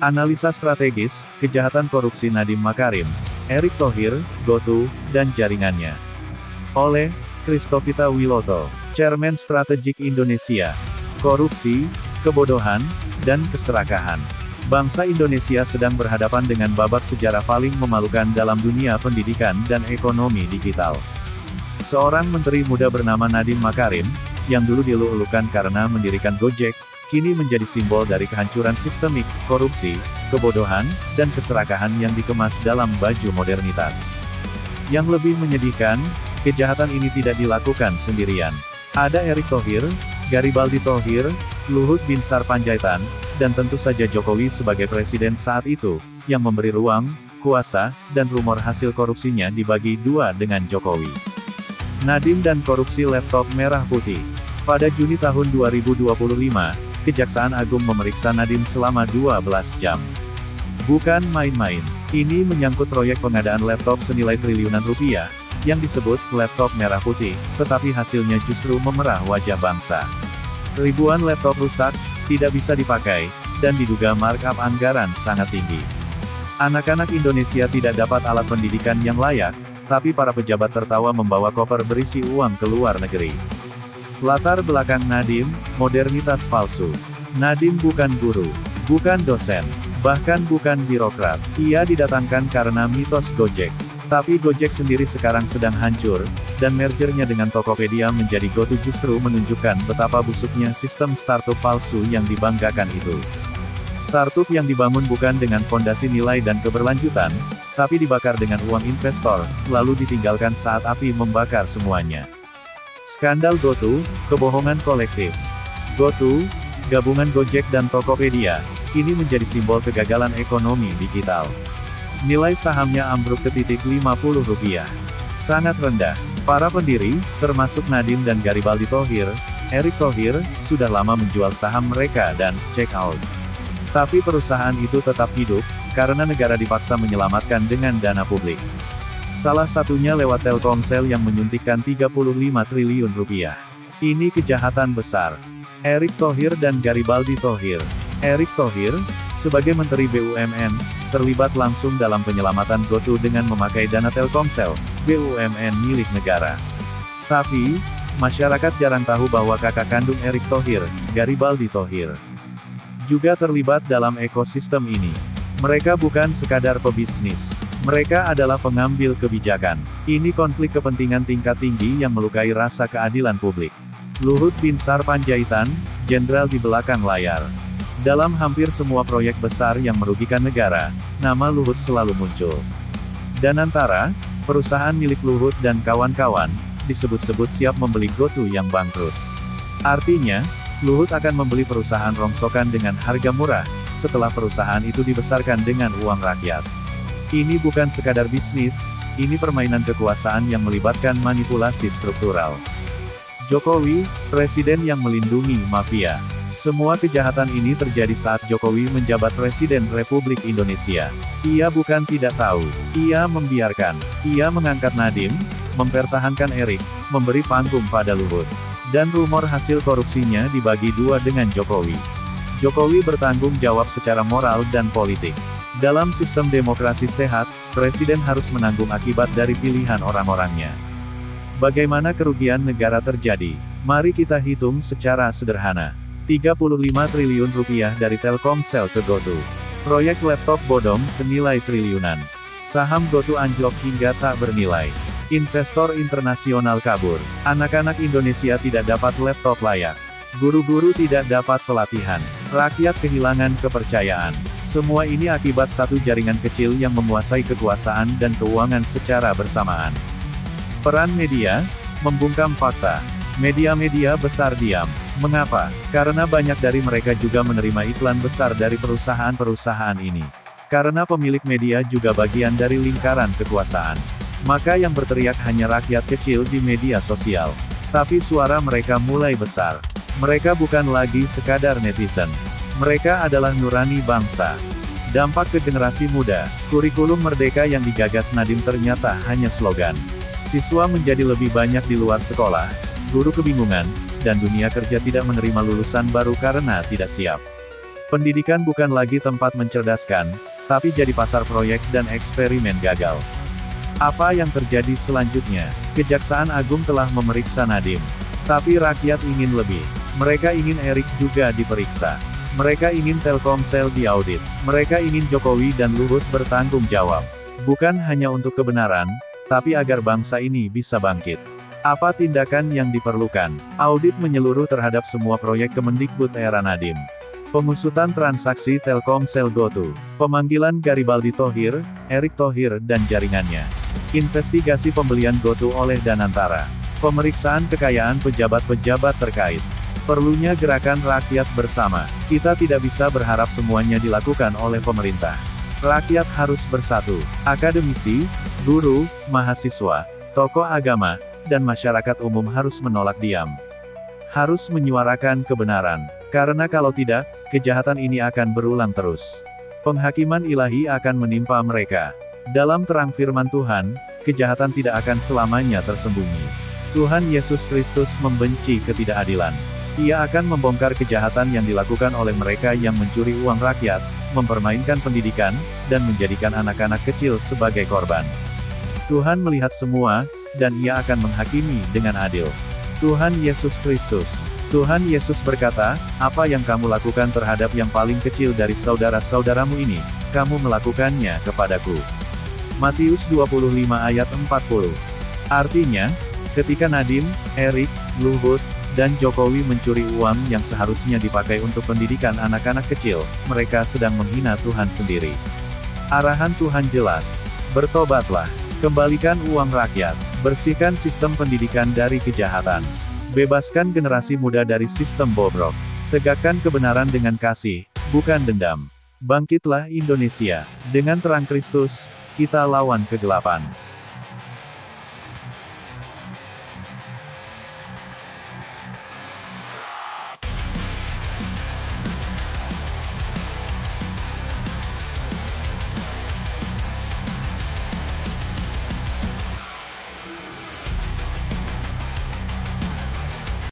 Analisa strategis, kejahatan korupsi Nadiem Makarim, Erick Thohir, GoTo, dan jaringannya. Oleh Christovita Wiloto, Chairman Strategik Indonesia. Korupsi, kebodohan, dan keserakahan. Bangsa Indonesia sedang berhadapan dengan babak sejarah paling memalukan dalam dunia pendidikan dan ekonomi digital. Seorang menteri muda bernama Nadiem Makarim, yang dulu dieluk-elukan karena mendirikan Gojek, kini menjadi simbol dari kehancuran sistemik, korupsi, kebodohan, dan keserakahan yang dikemas dalam baju modernitas. Yang lebih menyedihkan, kejahatan ini tidak dilakukan sendirian. Ada Erick Thohir, Garibaldi Thohir, Luhut Binsar Panjaitan, dan tentu saja Jokowi sebagai presiden saat itu, yang memberi ruang, kuasa, dan rumor hasil korupsinya dibagi dua dengan Jokowi. Nadiem dan korupsi laptop merah putih. Pada Juni tahun 2025, Kejaksaan Agung memeriksa Nadiem selama 12 jam. Bukan main-main. Ini menyangkut proyek pengadaan laptop senilai triliunan rupiah, yang disebut laptop merah putih, tetapi hasilnya justru memerah wajah bangsa. Ribuan laptop rusak, tidak bisa dipakai, dan diduga markup anggaran sangat tinggi. Anak-anak Indonesia tidak dapat alat pendidikan yang layak, tapi para pejabat tertawa membawa koper berisi uang ke luar negeri. Latar belakang Nadiem, modernitas palsu. Nadiem bukan guru, bukan dosen, bahkan bukan birokrat. Ia didatangkan karena mitos Gojek. Tapi Gojek sendiri sekarang sedang hancur, dan mergernya dengan Tokopedia menjadi GoTo justru menunjukkan betapa busuknya sistem startup palsu yang dibanggakan itu. Startup yang dibangun bukan dengan fondasi nilai dan keberlanjutan, tapi dibakar dengan uang investor, lalu ditinggalkan saat api membakar semuanya. Skandal GoTo, kebohongan kolektif. GoTo, gabungan Gojek dan Tokopedia, kini menjadi simbol kegagalan ekonomi digital. Nilai sahamnya ambruk ke titik Rp50. Sangat rendah. Para pendiri, termasuk Nadiem dan Garibaldi Thohir, Erick Thohir, sudah lama menjual saham mereka dan check out. Tapi perusahaan itu tetap hidup, karena negara dipaksa menyelamatkan dengan dana publik. Salah satunya lewat Telkomsel yang menyuntikkan Rp35 triliun. Ini kejahatan besar. Erick Thohir dan Garibaldi Thohir. Erick Thohir, sebagai Menteri BUMN, terlibat langsung dalam penyelamatan GoTo dengan memakai dana Telkomsel, BUMN milik negara. Tapi, masyarakat jarang tahu bahwa kakak kandung Erick Thohir, Garibaldi Thohir, juga terlibat dalam ekosistem ini. Mereka bukan sekadar pebisnis. Mereka adalah pengambil kebijakan. Ini konflik kepentingan tingkat tinggi yang melukai rasa keadilan publik. Luhut Binsar Panjaitan, jenderal di belakang layar. Dalam hampir semua proyek besar yang merugikan negara, nama Luhut selalu muncul. Dan antara perusahaan milik Luhut dan kawan-kawan, disebut-sebut siap membeli GoTo yang bangkrut. Artinya, Luhut akan membeli perusahaan rongsokan dengan harga murah, setelah perusahaan itu dibesarkan dengan uang rakyat. Ini bukan sekadar bisnis, ini permainan kekuasaan yang melibatkan manipulasi struktural. Jokowi, presiden yang melindungi mafia. Semua kejahatan ini terjadi saat Jokowi menjabat Presiden Republik Indonesia. Ia bukan tidak tahu, ia membiarkan. Ia mengangkat Nadiem, mempertahankan Erick, memberi panggung pada Luhut. Dan rumor hasil korupsinya dibagi dua dengan Jokowi. Jokowi bertanggung jawab secara moral dan politik. Dalam sistem demokrasi sehat, Presiden harus menanggung akibat dari pilihan orang-orangnya. Bagaimana kerugian negara terjadi? Mari kita hitung secara sederhana. Rp35 triliun dari Telkomsel ke GoTo. Proyek laptop bodong senilai triliunan. Saham GoTo anjlok hingga tak bernilai. Investor internasional kabur. Anak-anak Indonesia tidak dapat laptop layak. Guru-guru tidak dapat pelatihan. Rakyat kehilangan kepercayaan. Semua ini akibat satu jaringan kecil yang menguasai kekuasaan dan keuangan secara bersamaan. Peran media, membungkam fakta. Media-media besar diam. Mengapa? Karena banyak dari mereka juga menerima iklan besar dari perusahaan-perusahaan ini. Karena pemilik media juga bagian dari lingkaran kekuasaan. Maka yang berteriak hanya rakyat kecil di media sosial. Tapi suara mereka mulai besar. Mereka bukan lagi sekadar netizen. Mereka adalah nurani bangsa. Dampak ke generasi muda, kurikulum merdeka yang digagas Nadiem ternyata hanya slogan. Siswa menjadi lebih banyak di luar sekolah, guru kebingungan, dan dunia kerja tidak menerima lulusan baru karena tidak siap. Pendidikan bukan lagi tempat mencerdaskan, tapi jadi pasar proyek dan eksperimen gagal. Apa yang terjadi selanjutnya? Kejaksaan Agung telah memeriksa Nadiem. Tapi rakyat ingin lebih. Mereka ingin Erik juga diperiksa. Mereka ingin Telkomsel diaudit. Mereka ingin Jokowi dan Luhut bertanggung jawab. Bukan hanya untuk kebenaran, tapi agar bangsa ini bisa bangkit. Apa tindakan yang diperlukan? Audit menyeluruh terhadap semua proyek Kemendikbud era Nadiem. Pengusutan transaksi Telkomsel GoTo. Pemanggilan Garibaldi Thohir, Erick Thohir dan jaringannya. Investigasi pembelian GoTo oleh Danantara. Pemeriksaan kekayaan pejabat-pejabat terkait. Perlunya gerakan rakyat bersama. Kita tidak bisa berharap semuanya dilakukan oleh pemerintah. Rakyat harus bersatu. Akademisi, guru, mahasiswa, tokoh agama, dan masyarakat umum harus menolak diam. Harus menyuarakan kebenaran. Karena kalau tidak, kejahatan ini akan berulang terus. Penghakiman ilahi akan menimpa mereka. Dalam terang firman Tuhan, kejahatan tidak akan selamanya tersembunyi. Tuhan Yesus Kristus membenci ketidakadilan. Ia akan membongkar kejahatan yang dilakukan oleh mereka yang mencuri uang rakyat, mempermainkan pendidikan, dan menjadikan anak-anak kecil sebagai korban. Tuhan melihat semua, dan Ia akan menghakimi dengan adil. Tuhan Yesus Kristus. Tuhan Yesus berkata, apa yang kamu lakukan terhadap yang paling kecil dari saudara-saudaramu ini, kamu melakukannya kepadaku. Matius 25 ayat 40. Artinya, ketika Nadiem, Erik, Luhut, dan Jokowi mencuri uang yang seharusnya dipakai untuk pendidikan anak-anak kecil, mereka sedang menghina Tuhan sendiri. Arahan Tuhan jelas. Bertobatlah. Kembalikan uang rakyat. Bersihkan sistem pendidikan dari kejahatan. Bebaskan generasi muda dari sistem bobrok. Tegakkan kebenaran dengan kasih, bukan dendam. Bangkitlah Indonesia. Dengan terang Kristus, kita lawan kegelapan.